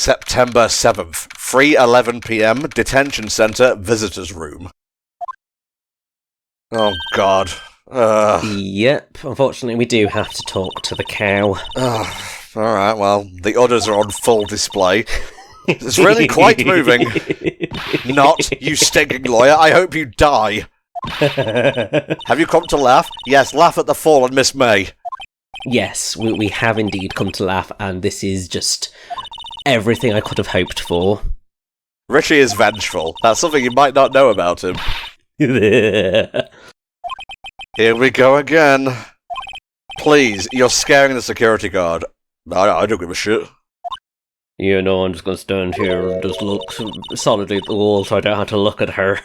September 7th, 3:11 p.m, detention center, visitors room. Oh, God. Yep, unfortunately we do have to talk to the cow. Alright, well, the udders are on full display. It's really quite moving. Not, you stinking lawyer, I hope you die. Have you come to laugh? Yes, laugh at the fallen Miss May. Yes, we have indeed come to laugh, and this is just everything I could have hoped for. Richie is vengeful. That's something you might not know about him. Here we go again. Please, you're scaring the security guard. I don't give a shit. You know, I'm just going to stand here and just look solidly at the wall so I don't have to look at her.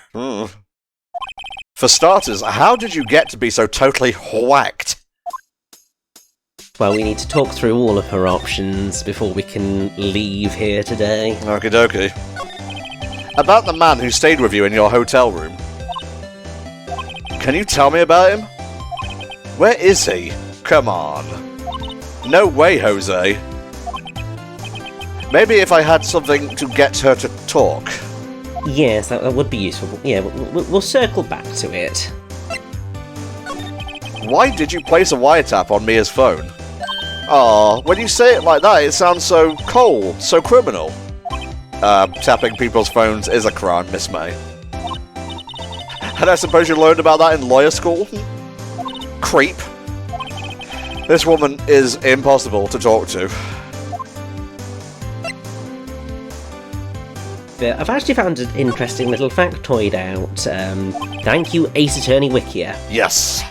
For starters, how did you get to be so totally whacked? Well, we need to talk through all of her options before we can leave here today. Okie dokie. About the man who stayed with you in your hotel room. Can you tell me about him? Where is he? Come on. No way, Jose. Maybe if I had something to get her to talk. Yes, that would be useful. Yeah, we'll circle back to it. Why did you place a wiretap on Mia's phone? Aw, when you say it like that, it sounds so cold, so criminal. Tapping people's phones is a crime, Miss May. And I suppose you learned about that in lawyer school? Creep. This woman is impossible to talk to. I've actually found an interesting little factoid out. Thank you, Ace Attorney Wikia. Yes.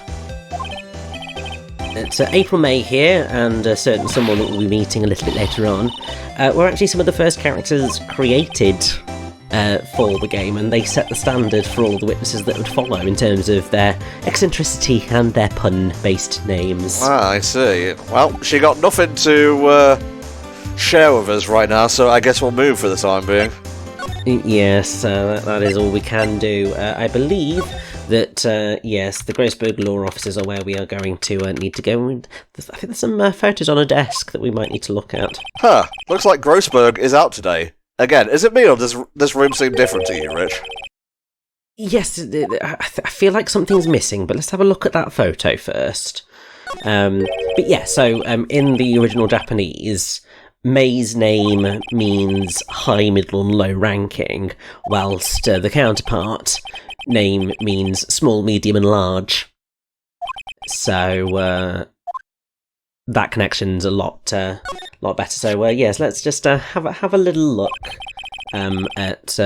It's April May here, and a certain someone that we'll be meeting a little bit later on. We're actually some of the first characters created for the game, and they set the standard for all the witnesses that would follow in terms of their eccentricity and their pun-based names. Ah, I see. Well, she got nothing to share with us right now, so I guess we'll move for the time being. Yes, that is all we can do. I believe that, yes, the Grossberg law offices are where we are going to need to go. I think there's some photos on a desk that we might need to look at. Huh, looks like Grossberg is out today. Again, is it me or does this room seem different to you, Rich? Yes, I feel like something's missing, but let's have a look at that photo first. But yeah, so in the original Japanese, May's name means high, middle, and low ranking, whilst the counterpart name means small, medium, and large. So that connection's a lot better. So yes, let's just have a little look at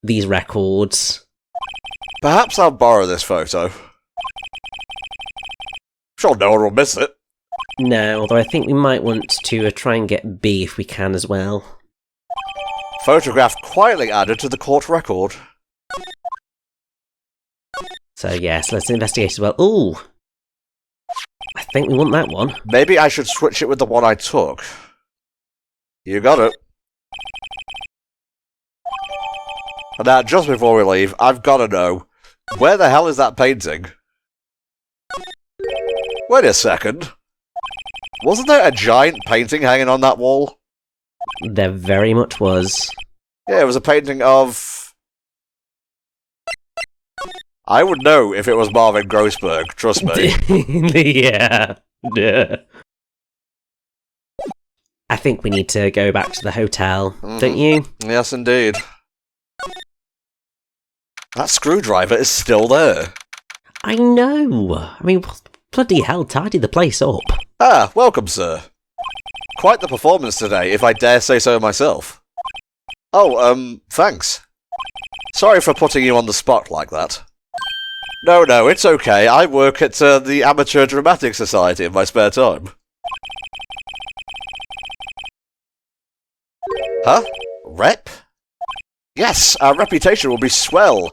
these records. Perhaps I'll borrow this photo. Sure, no one will miss it. No, although I think we might want to try and get B if we can as well. Photograph quietly added to the court record. So yes, let's investigate as well. Ooh! I think we want that one. Maybe I should switch it with the one I took. You got it. And now, just before we leave, I've got to know, where the hell is that painting? Wait a second. Wasn't there a giant painting hanging on that wall? There very much was. Yeah, it was a painting of... I would know if it was Marvin Grossberg, trust me. Yeah. I think we need to go back to the hotel, don't you? Yes, indeed. That screwdriver is still there. I know. I mean, bloody hell, tidy the place up. Ah, welcome, sir. Quite the performance today, if I dare say so myself. Oh, thanks. Sorry for putting you on the spot like that. No, it's okay. I work at the Amateur Dramatic Society in my spare time. Huh? Rep? Yes, our reputation will be swell.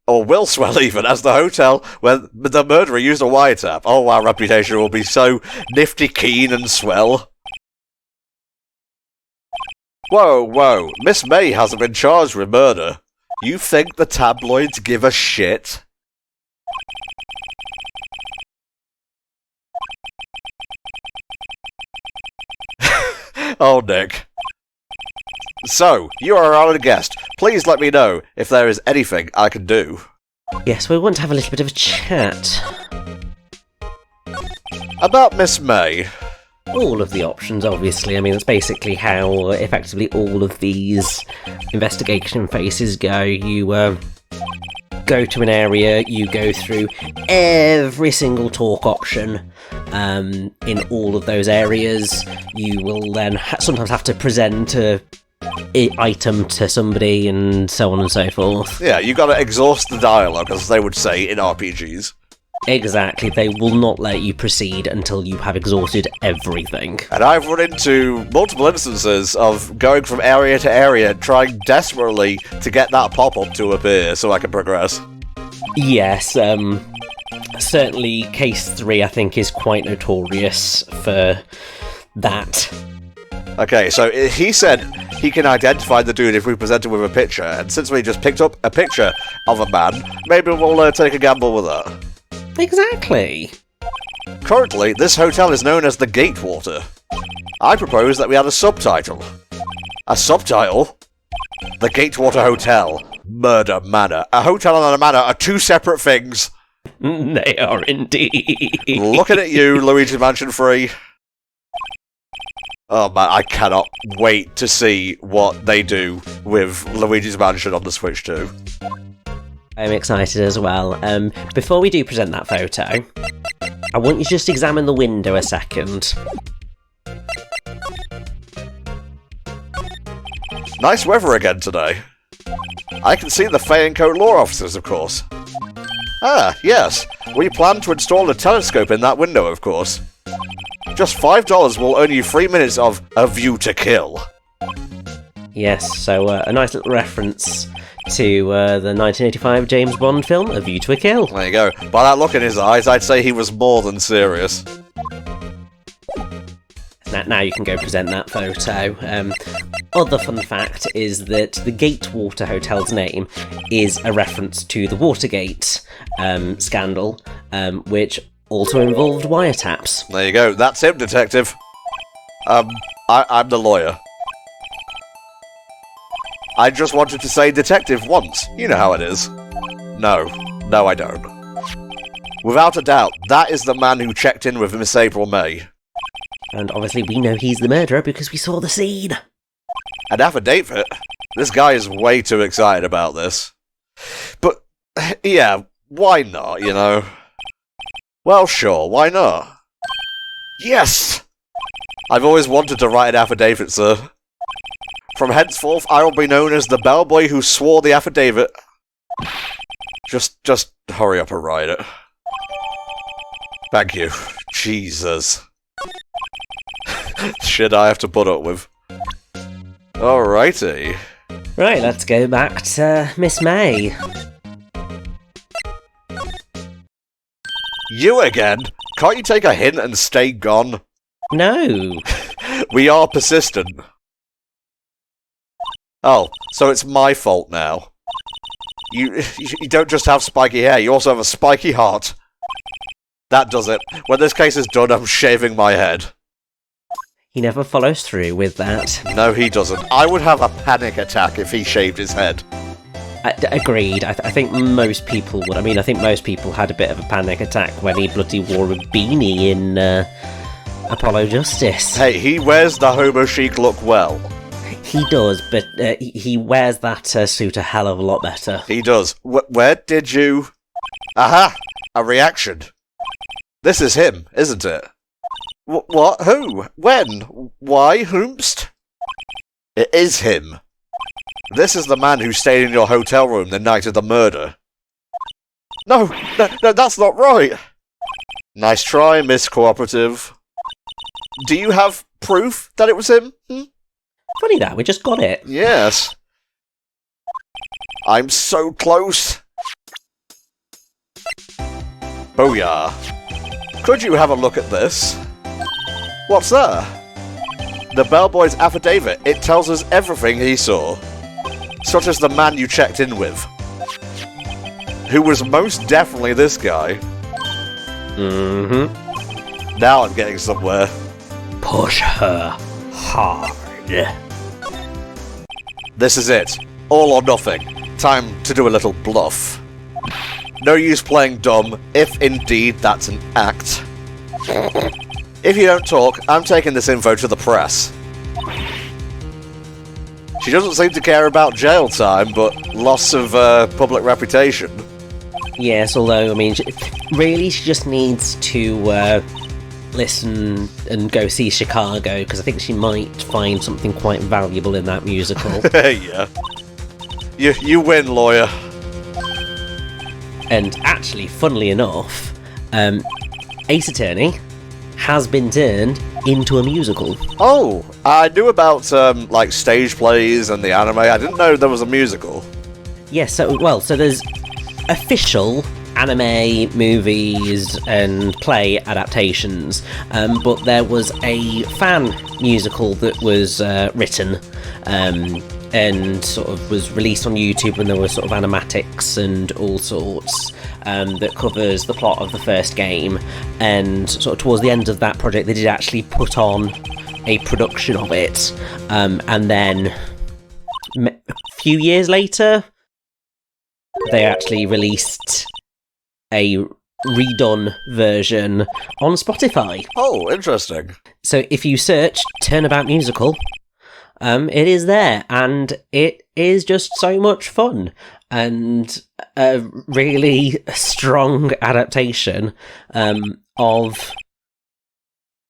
Or will swell even, as the hotel where the murderer used a wiretap. Oh, our reputation will be so nifty keen and swell. Whoa, Miss May hasn't been charged with murder. You think the tabloids give a shit? Oh, Nick. So, you are our guest. Please let me know if there is anything I can do. Yes, we want to have a little bit of a chat. About Miss May. All of the options, obviously. I mean, that's basically how effectively all of these investigation phases go. You go to an area, you go through every single talk option in all of those areas. You will then sometimes have to present a item to somebody and so on and so forth. Yeah, you gotta exhaust the dialogue, as they would say in RPGs. Exactly, they will not let you proceed until you have exhausted everything. And I've run into multiple instances of going from area to area, trying desperately to get that pop-up to appear so I can progress. Yes, certainly Case 3 I think is quite notorious for that. Okay, so he said he can identify the dude if we present him with a picture, and since we just picked up a picture of a man, maybe we'll take a gamble with that. Exactly. Currently, this hotel is known as the Gatewater. I propose that we add a subtitle. A subtitle? The Gatewater Hotel. Murder Manor. A hotel and a manor are two separate things. They are indeed. Looking at you, Luigi Mansion 3. Oh man, I cannot wait to see what they do with Luigi's Mansion on the Switch 2. I'm excited as well. Before we do present that photo, I want you to just examine the window a second. Nice weather again today. I can see the Fey and Co law officers, of course. Ah, yes. We plan to install a telescope in that window, of course. Just $5 will earn you 3 minutes of A View to Kill. Yes, so a nice little reference to the 1985 James Bond film, A View to a Kill. There you go. By that look in his eyes, I'd say he was more than serious. Now you can go present that photo. Other fun fact is that the Gatewater Hotel's name is a reference to the Watergate scandal, which also involved wiretaps. There you go. That's him, detective. I'm the lawyer. I just wanted to say detective once. You know how it is. No, I don't. Without a doubt, that is the man who checked in with Miss April May. And obviously we know he's the murderer because we saw the scene. An affidavit? This guy is way too excited about this. But, yeah, why not, you know? Well, sure, why not? Yes! I've always wanted to write an affidavit, sir. From henceforth, I will be known as the bellboy who swore the affidavit. Just hurry up and write it. Thank you. Jesus. Shit I have to put up with. Alrighty. Right, let's go back to Miss May. You again? Can't you take a hint and stay gone? No. We are persistent. Oh, so it's my fault now. You don't just have spiky hair, you also have a spiky heart. That does it. When this case is done, I'm shaving my head. He never follows through with that. No, he doesn't. I would have a panic attack if he shaved his head. Agreed. I think most people would. I mean, I think most people had a bit of a panic attack when he bloody wore a beanie in Apollo Justice. Hey, he wears the homo chic look well. He does, but he wears that suit a hell of a lot better. He does. Where did you... Aha! A reaction. This is him, isn't it? What? Who? When? Why? Whomst? It is him. This is the man who stayed in your hotel room the night of the murder. No, that's not right. Nice try, Miss Cooperative. Do you have proof that it was him? Funny that, we just got it. Yes. I'm so close. Booyah. Could you have a look at this? What's that? The bellboy's affidavit. It tells us everything he saw. Such as the man you checked in with. Who was most definitely this guy. Mm-hmm. Now I'm getting somewhere. Push her hard. This is it. All or nothing. Time to do a little bluff. No use playing dumb, if indeed that's an act. If you don't talk, I'm taking this info to the press. She doesn't seem to care about jail time, but loss of public reputation. Yes, although, I mean, really she just needs to listen and go see Chicago, because I think she might find something quite valuable in that musical. Yeah. You win, lawyer. And actually, funnily enough, Ace Attorney has been turned into a musical. Oh, I knew about, like, stage plays and the anime. I didn't know there was a musical. Yes, so there's official anime, movies, and play adaptations, but there was a fan musical that was written and sort of was released on YouTube when there were sort of animatics and all sorts that covers the plot of the first game, and sort of towards the end of that project they did actually put on a production of it, and then a few years later they actually released a redone version on Spotify. Oh, interesting. So if you search Turnabout Musical, it is there, and it is just so much fun, and a really strong adaptation of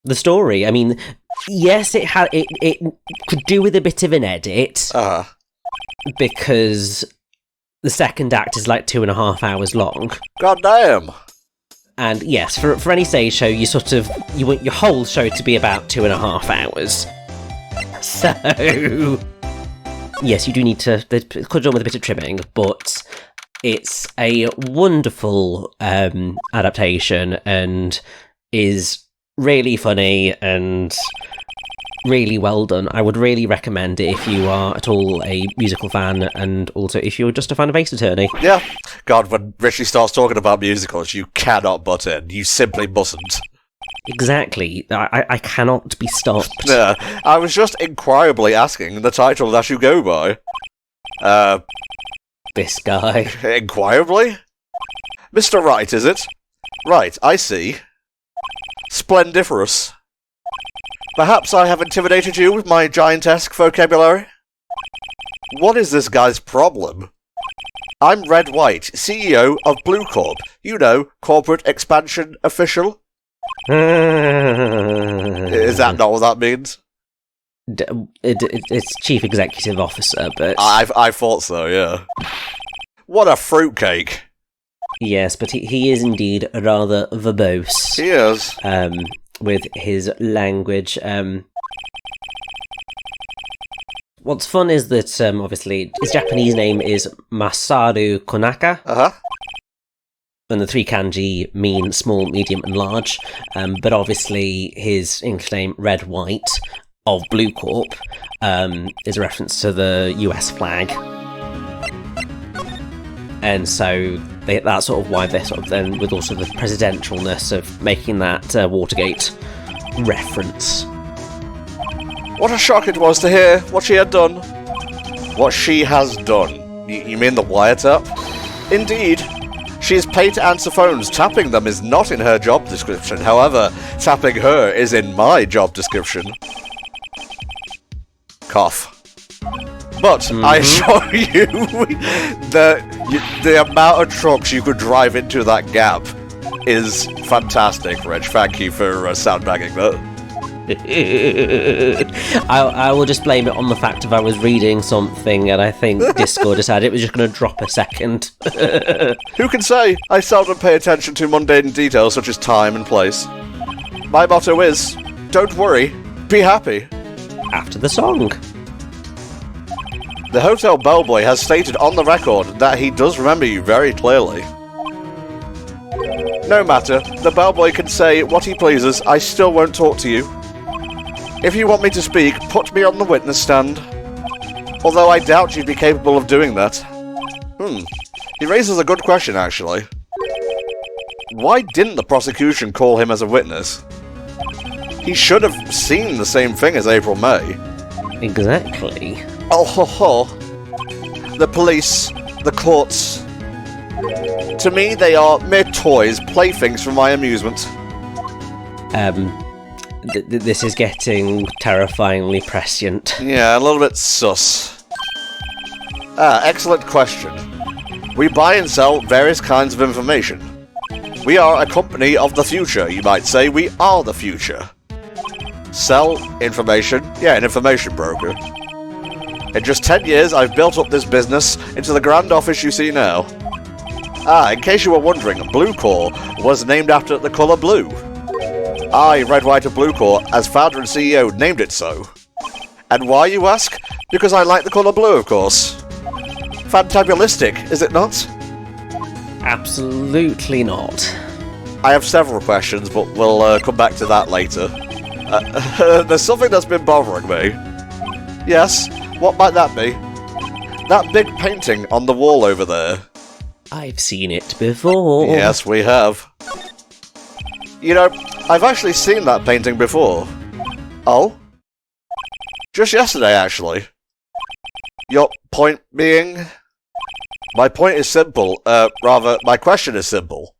the story. I mean, yes, it could do with a bit of an edit, because the second act is like 2.5 hours long. God damn. And yes, for any stage show, you want your whole show to be about 2.5 hours. So yes, you do need to. They could do with a bit of trimming, but it's a wonderful adaptation and is really funny and really well done. I would really recommend it if you are at all a musical fan, and also if you're just a fan of Ace Attorney. Yeah. God, when Richie starts talking about musicals, you cannot butt in. You simply mustn't. Exactly. I cannot be stopped. Yeah. I was just inquirably asking the title that you go by. This guy. Inquirably? Mr. Wright, is it? Right, I see. Splendiferous. Perhaps I have intimidated you with my giantesque vocabulary? What is this guy's problem? I'm Red White, CEO of Blue Corp. You know, corporate expansion official. Is that not what that means? It's Chief Executive Officer, but... I thought so, yeah. What a fruitcake. Yes, but he is indeed rather verbose. He is. With his language. What's fun is that, obviously, his Japanese name is Masaru Konaka. Uh-huh. And the 3 kanji mean small, medium, and large. But obviously, his English name, Red White, of Blue Corp, is a reference to the US flag. And so that's sort of why they're sort of then, with also the presidentialness of making that Watergate reference. What a shock it was to hear what she had done. What she has done. You mean the wiretap? Indeed. She is paid to answer phones. Tapping them is not in her job description. However, tapping her is in my job description. Cough. But I assure you, the amount of trucks you could drive into that gap is fantastic, Reg. Thank you for sandbagging that. I will just blame it on the fact of I was reading something and I think Discord decided it was just going to drop a second. Who can say? I seldom pay attention to mundane details such as time and place. My motto is, don't worry, be happy. After the song. The hotel bellboy has stated on the record that he does remember you very clearly. No matter, the bellboy can say what he pleases, I still won't talk to you. If you want me to speak, put me on the witness stand. Although I doubt you'd be capable of doing that. He raises a good question, actually. Why didn't the prosecution call him as a witness? He should have seen the same thing as April May. Exactly. Oh ho ho. The police, the courts. To me, they are mere toys, playthings for my amusement. This is getting terrifyingly prescient. Yeah, a little bit sus. Excellent question. We buy and sell various kinds of information. We are a company of the future, you might say. We are the future. Sell information? Yeah, an information broker. In just 10 years, I've built up this business into the grand office you see now. In case you were wondering, Blue Core was named after the colour blue. I, Red, White and Blue Core, as founder and CEO, named it so. And why, you ask? Because I like the colour blue, of course. Fantabulistic, is it not? Absolutely not. I have several questions, but we'll come back to that later. There's something that's been bothering me. Yes, what might that be? That big painting on the wall over there. I've seen it before. Yes, we have. You know, I've actually seen that painting before. Oh? Just yesterday, actually. Your point being? My point is simple. Rather, my question is simple.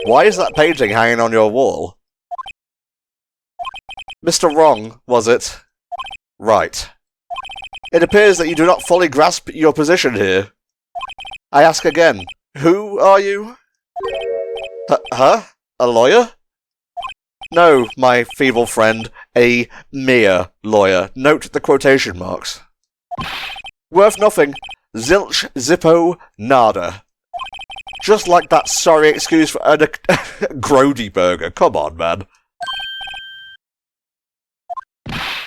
Why is that painting hanging on your wall? Mr. Wrong, was it? Right. It appears that you do not fully grasp your position here. I ask again, who are you? Huh? A lawyer? No, my feeble friend, a mere lawyer. Note the quotation marks. Worth nothing. Zilch, zippo, nada. Just like that sorry excuse for a Grody burger. Come on, man.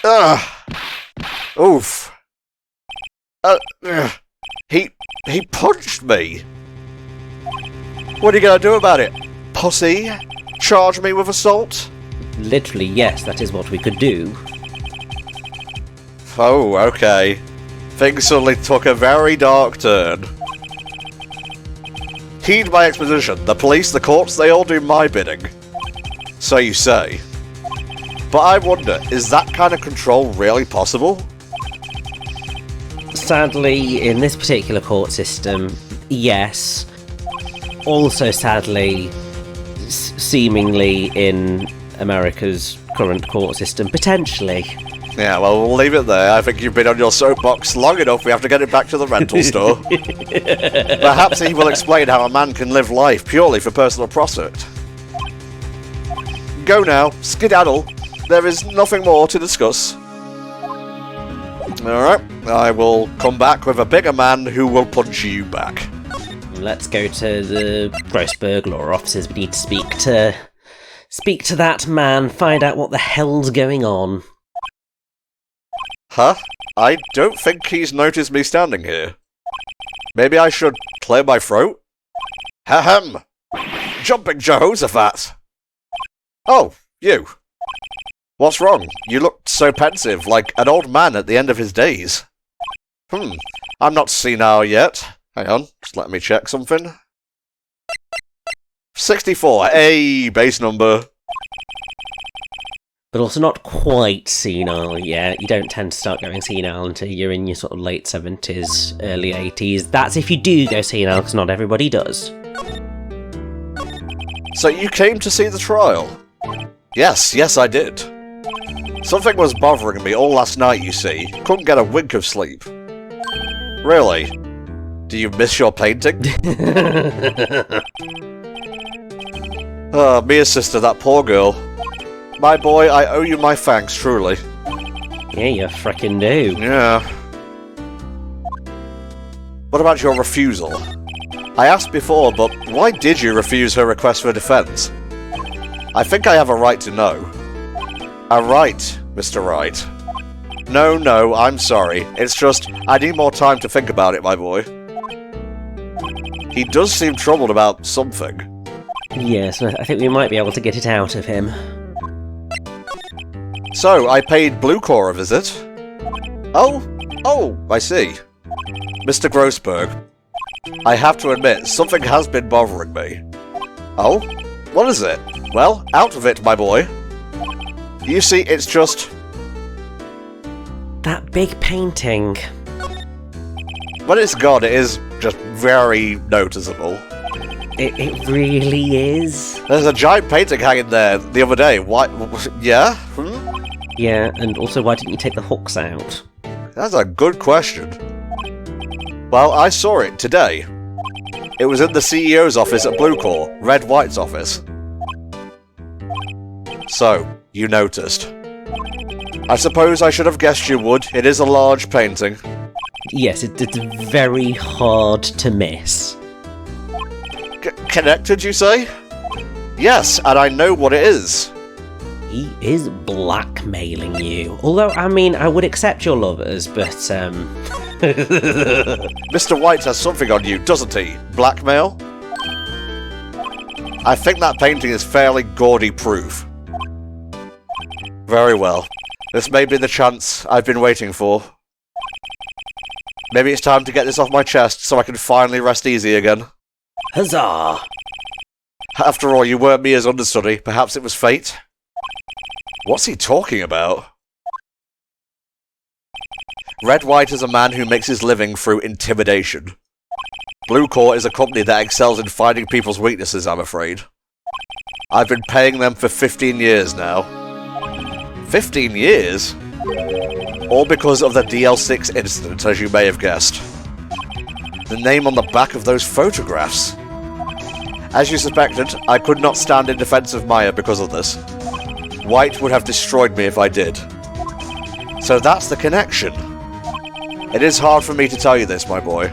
Ugh. Oof. He punched me. What are you gonna do about it? Pussy? Charge me with assault? Literally, yes, that is what we could do. Oh, okay. Things suddenly took a very dark turn. Heed my exposition. The police, the courts, they all do my bidding. So you say. But I wonder, is that kind of control really possible? Sadly, in this particular court system, yes. Also, sadly, seemingly in America's current court system, potentially. Yeah, well, we'll leave it there. I think you've been on your soapbox long enough. We have to get it back to the rental store. Perhaps he will explain how a man can live life purely for personal profit. Go now. Skedaddle. There is nothing more to discuss. Alright, I will come back with a bigger man who will punch you back. Let's go to the Grossberg law offices. We need to speak to that man, find out what the hell's going on. Huh? I don't think he's noticed me standing here. Maybe I should clear my throat? Ahem! Jumping Jehoshaphat! Oh, you. What's wrong? You looked so pensive, like an old man at the end of his days. I'm not senile yet. Hang on, just let me check something. 64, a base number. But also not quite senile yet. You don't tend to start going senile until you're in your sort of late 70s, early 80s. That's if you do go senile, because not everybody does. So you came to see the trial? Yes, I did. Something was bothering me all last night, you see. Couldn't get a wink of sleep. Really? Do you miss your painting? Mia's sister, that poor girl. My boy, I owe you my thanks, truly. Yeah, you frickin' do. Yeah. What about your refusal? I asked before, but why did you refuse her request for defense? I think I have a right to know. A right, Mr. Wright. No, I'm sorry. It's just, I need more time to think about it, my boy. He does seem troubled about something. Yes, I think we might be able to get it out of him. So, I paid Blue Core a visit. Oh, I see. Mr. Grossberg, I have to admit, something has been bothering me. Oh? What is it? Well, out of it, my boy. You see, it's just... That big painting. When it's gone, it is just very noticeable. It really is. There's a giant painting hanging there the other day. Why? Yeah? Yeah, and also why didn't you take the hooks out? That's a good question. Well, I saw it today. It was in the CEO's office at Blue Core, Red White's office. So, you noticed. I suppose I should have guessed you would. It is a large painting. Yes, it's very hard to miss. Connected, you say? Yes, and I know what it is. He is blackmailing you. Although, I mean, I would accept your lovers, but, Mr. White has something on you, doesn't he? Blackmail? I think that painting is fairly gaudy proof. Very well. This may be the chance I've been waiting for. Maybe it's time to get this off my chest so I can finally rest easy again. Huzzah! After all, you weren't Mia's understudy. Perhaps it was fate? What's he talking about? Red White is a man who makes his living through intimidation. Blue Core is a company that excels in finding people's weaknesses, I'm afraid. I've been paying them for 15 years now. 15 years? All because of the DL6 incident, as you may have guessed. The name on the back of those photographs. As you suspected, I could not stand in defense of Maya because of this. White would have destroyed me if I did. So that's the connection. It is hard for me to tell you this, my boy.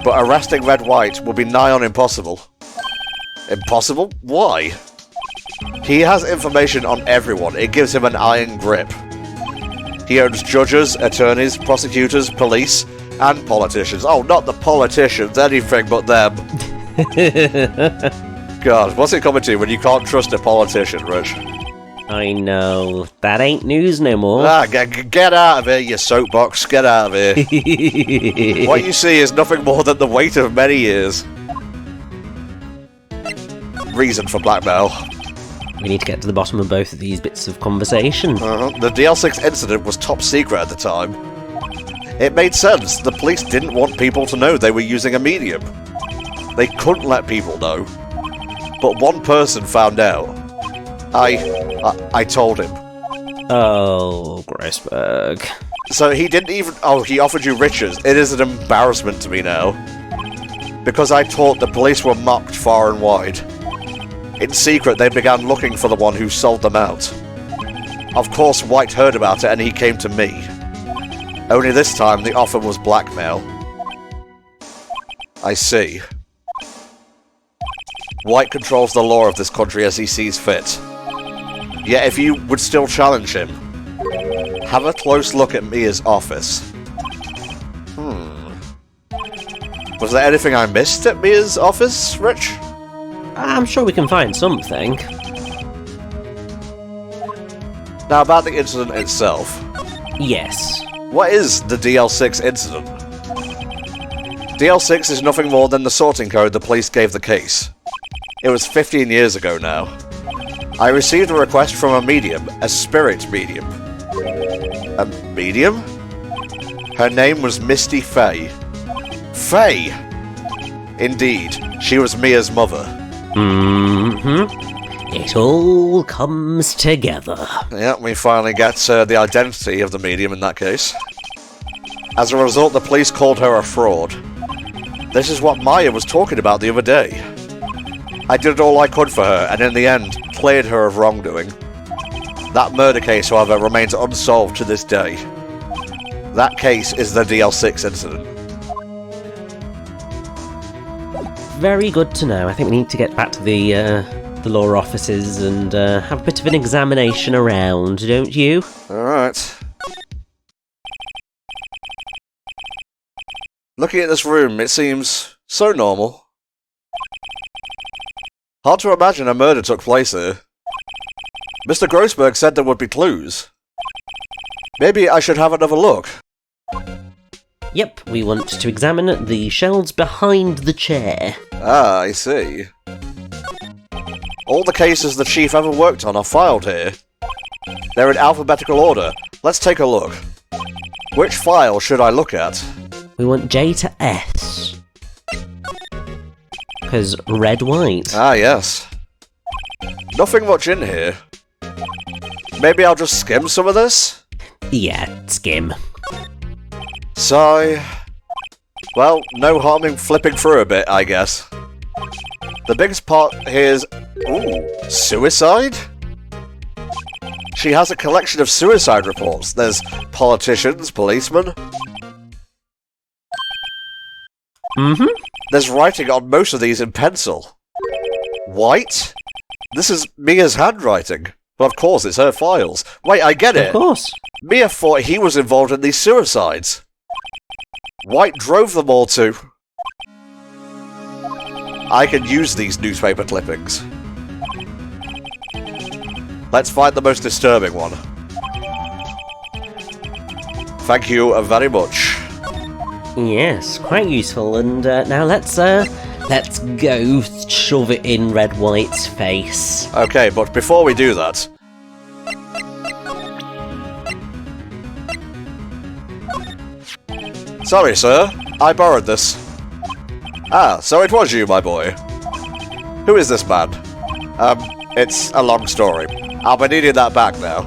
But arresting Red White will be nigh on impossible. Impossible? Why? He has information on everyone. It gives him an iron grip. He owns judges, attorneys, prosecutors, police, and politicians. Oh, not the politicians, anything but them. God, what's it coming to when you can't trust a politician, Rich? I know. That ain't news no more. Get out of here, you soapbox. Get out of here. What you see is nothing more than the weight of many years. Reason for blackmail. We need to get to the bottom of both of these bits of conversation. The DL6 incident was top secret at the time. It made sense. The police didn't want people to know they were using a medium. They couldn't let people know. But one person found out. I told him. Oh, Grossberg. So he didn't even... Oh, he offered you riches. It is an embarrassment to me now. Because I taught the police were mocked far and wide. In secret, they began looking for the one who sold them out. Of course, White heard about it and he came to me. Only this time, the offer was blackmail. I see. White controls the law of this country as he sees fit. Yet if you would still challenge him, have a close look at Mia's office. Was there anything I missed at Mia's office, Rich? I'm sure we can find something. Now, about the incident itself. Yes. What is the DL6 incident? DL6 is nothing more than the sorting code the police gave the case. It was 15 years ago now. I received a request from a medium, a spirit medium. A medium? Her name was Misty Faye. Faye! Indeed, she was Mia's mother. It all comes together. Yeah, we finally get the identity of the medium in that case. As a result, the police called her a fraud. This is what Maya was talking about the other day. I did all I could for her, and in the end, cleared her of wrongdoing. That murder case, however, remains unsolved to this day. That case is the DL6 incident. Very good to know. I think we need to get back to the law offices and have a bit of an examination around, don't you? Alright. Looking at this room, it seems so normal. Hard to imagine a murder took place here. Mr. Grossberg said there would be clues. Maybe I should have another look. Yep, we want to examine the shelves behind the chair. Ah, I see. All the cases the Chief ever worked on are filed here. They're in alphabetical order. Let's take a look. Which file should I look at? We want J to S. Because red, white. Ah, yes. Nothing much in here. Maybe I'll just skim some of this? Yeah, skim. Sigh. Well, no harm in flipping through a bit, I guess. The biggest part here is... Ooh, suicide? She has a collection of suicide reports. There's politicians, policemen. Mm-hmm. There's writing on most of these in pencil. White? This is Mia's handwriting. Well, of course, it's her files. Wait, I get it. Of course. Mia thought he was involved in these suicides. White drove them all to... I can use these newspaper clippings. Let's find the most disturbing one. Thank you very much. Yes, quite useful. And now let's go shove it in Red White's face. Okay, but before we do that... Sorry, sir. I borrowed this. Ah, so it was you, my boy. Who is this man? It's a long story. I'll be needing that back now.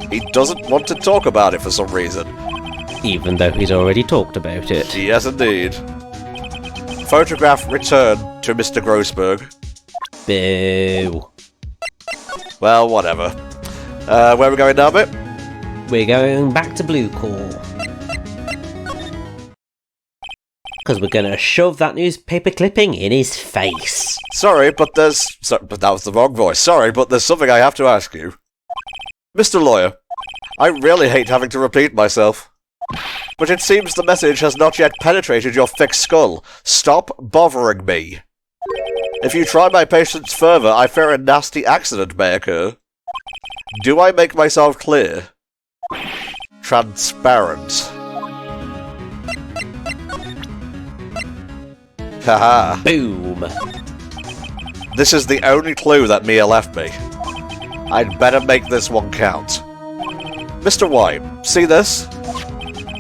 He doesn't want to talk about it for some reason. Even though he's already talked about it. Yes, indeed. Photograph returned to Mr. Grossberg. Boo. Well, whatever. Where are we going now, mate? We're going back to Blue Core. Because we're going to shove that newspaper clipping in his face. Sorry, but there's... but that was the wrong voice. Sorry, but there's something I have to ask you. Mr. Lawyer, I really hate having to repeat myself. But it seems the message has not yet penetrated your thick skull. Stop bothering me. If you try my patience further, I fear a nasty accident may occur. Do I make myself clear? Transparent. Haha. Boom. This is the only clue that Mia left me. I'd better make this one count. Mr. White, see this?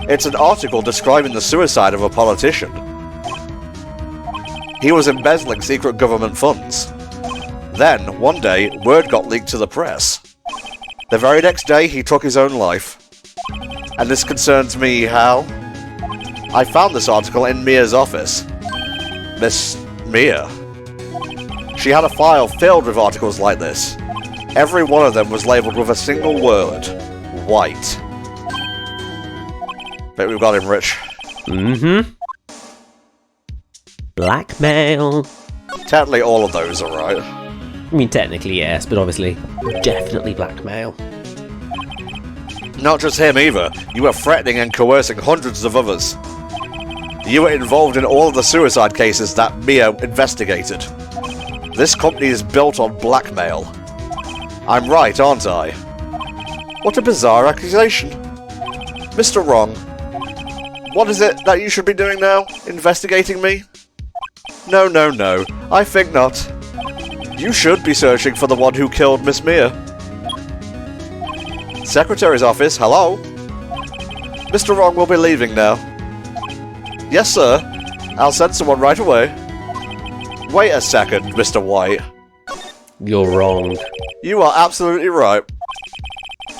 It's an article describing the suicide of a politician. He was embezzling secret government funds. Then, one day, word got leaked to the press. The very next day, he took his own life. And this concerns me how? I found this article in Mia's office. Miss Mia. She had a file filled with articles like this. Every one of them was labelled with a single word. White. Bet we've got him, Rich. Mm-hmm. Blackmail. Technically all of those are right. I mean, technically yes, but obviously, definitely blackmail. Not just him either. You were threatening and coercing hundreds of others. You were involved in all of the suicide cases that Mia investigated. This company is built on blackmail. I'm right, aren't I? What a bizarre accusation. Mr. Wrong, what is it that you should be doing now? Investigating me? No, no, no. I think not. You should be searching for the one who killed Miss Mia. Secretary's office, hello? Mr. Wrong will be leaving now. Yes, sir. I'll send someone right away. Wait a second, Mr. White. You're wrong. You are absolutely right.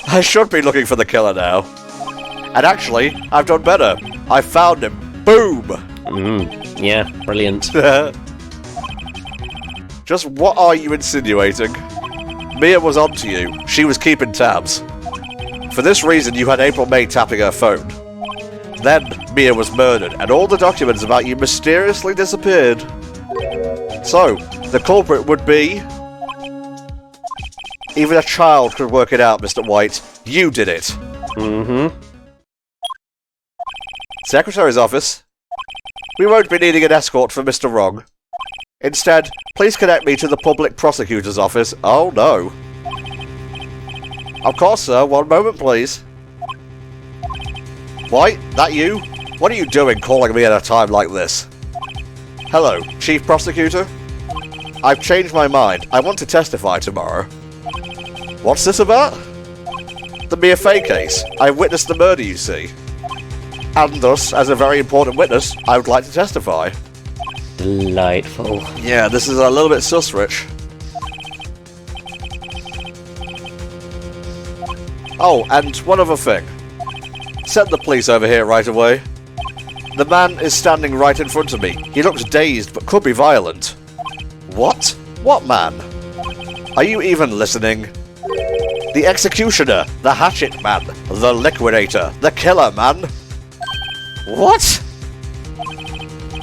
I should be looking for the killer now. And actually, I've done better. I found him. Boom! Yeah, brilliant. Just what are you insinuating? Mia was onto you. She was keeping tabs. For this reason, you had April May tapping her phone. Then, Mia was murdered, and all the documents about you mysteriously disappeared. So, the culprit would be... Even a child could work it out, Mr. White. You did it. Mm-hmm. Secretary's office. We won't be needing an escort for Mr. Wrong. Instead, please connect me to the public prosecutor's office. Oh, no. Of course, sir. One moment, please. White, that you? What are you doing calling me at a time like this? Hello, Chief Prosecutor? I've changed my mind. I want to testify tomorrow. What's this about? The Mia Fey case. I witnessed the murder, you see. and thus, as a very important witness, I would like to testify. Delightful. Yeah, this is a little bit sus, Rich. Oh, and one other thing. Send the police over here right away. The man is standing right in front of me. He looks dazed, but could be violent. What? What man? Are you even listening? The executioner, the hatchet man, the liquidator, the killer man. What?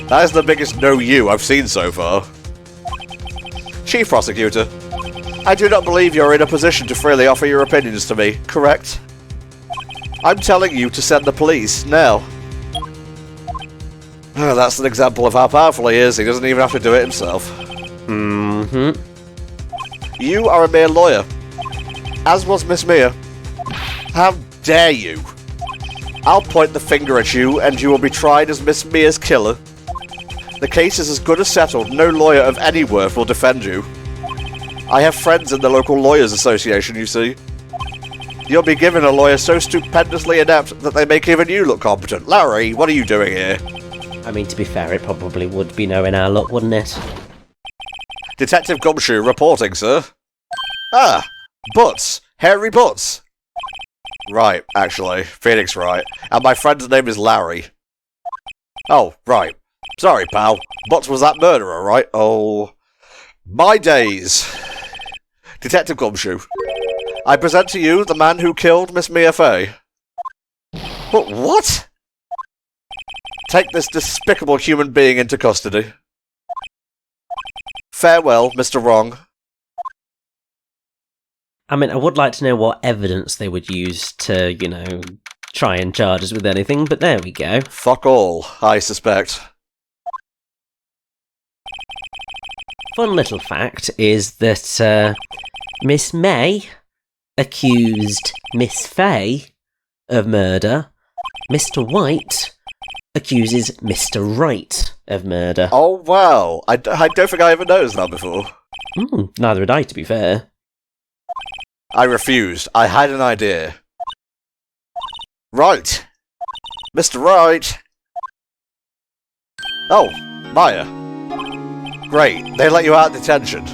That is the biggest no you I've seen so far. Chief Prosecutor, I do not believe you're in a position to freely offer your opinions to me, correct? I'm telling you to send the police, now. Oh, that's an example of how powerful he is. He doesn't even have to do it himself. Mm-hmm. You are a mere lawyer. As was Miss Mia. How dare you? I'll point the finger at you, and you will be tried as Miss Mia's killer. The case is as good as settled. No lawyer of any worth will defend you. I have friends in the local lawyers' association, you see. You'll be given a lawyer so stupendously inept that they make even you look competent. Larry, what are you doing here? I mean, to be fair, it probably would be knowing our luck, wouldn't it? Detective Gumshoe reporting, sir. Ah, Butts. Hairy Butts. Right, actually. Phoenix Wright. And my friend's name is Larry. Oh, right. Sorry, pal. Butts was that murderer, right? Oh, my days. Detective Gumshoe. I present to you the man who killed Miss Mia Fey. But what? Take this despicable human being into custody. Farewell, Mr. Wrong. I mean, I would like to know what evidence they would use to, you know, try and charge us with anything, but there we go. Fuck all, I suspect. Fun little fact is that Miss May accused Miss Fey of murder. Mr. White accuses Mr. Wright of murder. Oh, wow. I don't think I ever noticed that before. Neither had I, to be fair. I refused. I had an idea. Right. Mr. Wright. Oh, Maya. Great. They let you out of detention.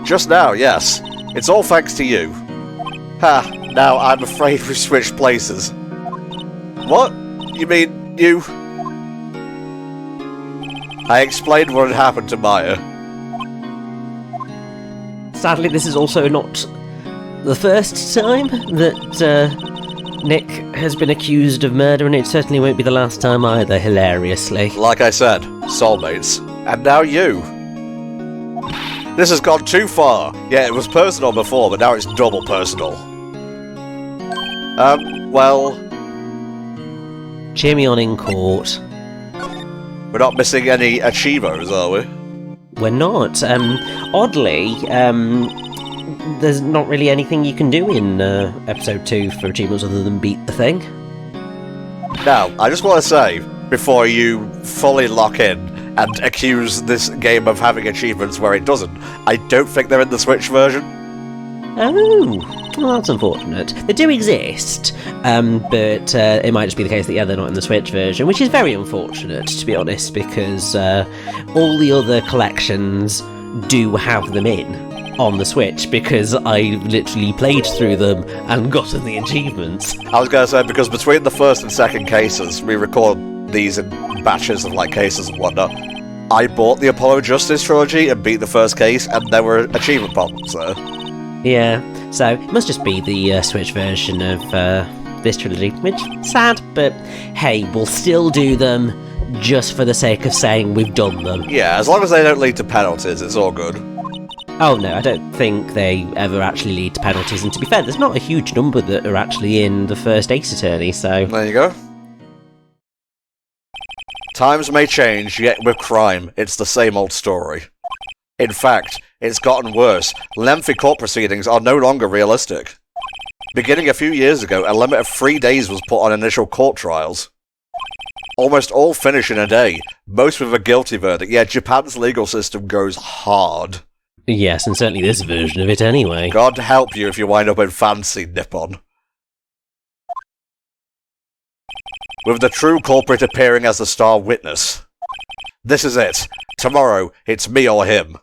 Just now, yes. It's all thanks to you. Ha, now I'm afraid we've switched places. What? You mean you? I explained what had happened to Maya. Sadly, this is also not the first time that Nick has been accused of murder, and it certainly won't be the last time either, hilariously. Like I said, soulmates. And now you. This has gone too far. Yeah, it was personal before, but now it's double personal. Well... Cheer me on in court. We're not missing any achievos, are we? We're not. Oddly, there's not really anything you can do in episode 2 for achievements other than beat the thing. Now, I just want to say, before you fully lock in and accuse this game of having achievements where it doesn't, I don't think they're in the Switch version. Oh, well, that's unfortunate. They do exist, but it might just be the case that, yeah, they're not in the Switch version, which is very unfortunate, to be honest, because all the other collections do have them in on the Switch, because I literally played through them and gotten the achievements. I was going to say, because between the first and second cases, we record these in batches of, like, cases and whatnot. I bought the Apollo Justice trilogy and beat the first case, and there were achievement problems there. Yeah, so it must just be the Switch version of this trilogy, which, sad, but hey, we'll still do them just for the sake of saying we've done them. Yeah, as long as they don't lead to penalties, it's all good. Oh no, I don't think they ever actually lead to penalties, and to be fair, there's not a huge number that are actually in the first Ace Attorney, so... There you go. Times may change, yet with crime, it's the same old story. In fact, it's gotten worse. Lengthy court proceedings are no longer realistic. Beginning a few years ago, a limit of 3 days was put on initial court trials. Almost all finish in a day, most with a guilty verdict. Yeah, Japan's legal system goes hard. Yes, and certainly this version of it anyway. God help you if you wind up in fancy Nippon. with the true culprit appearing as the star witness. This is it. Tomorrow, it's me or him.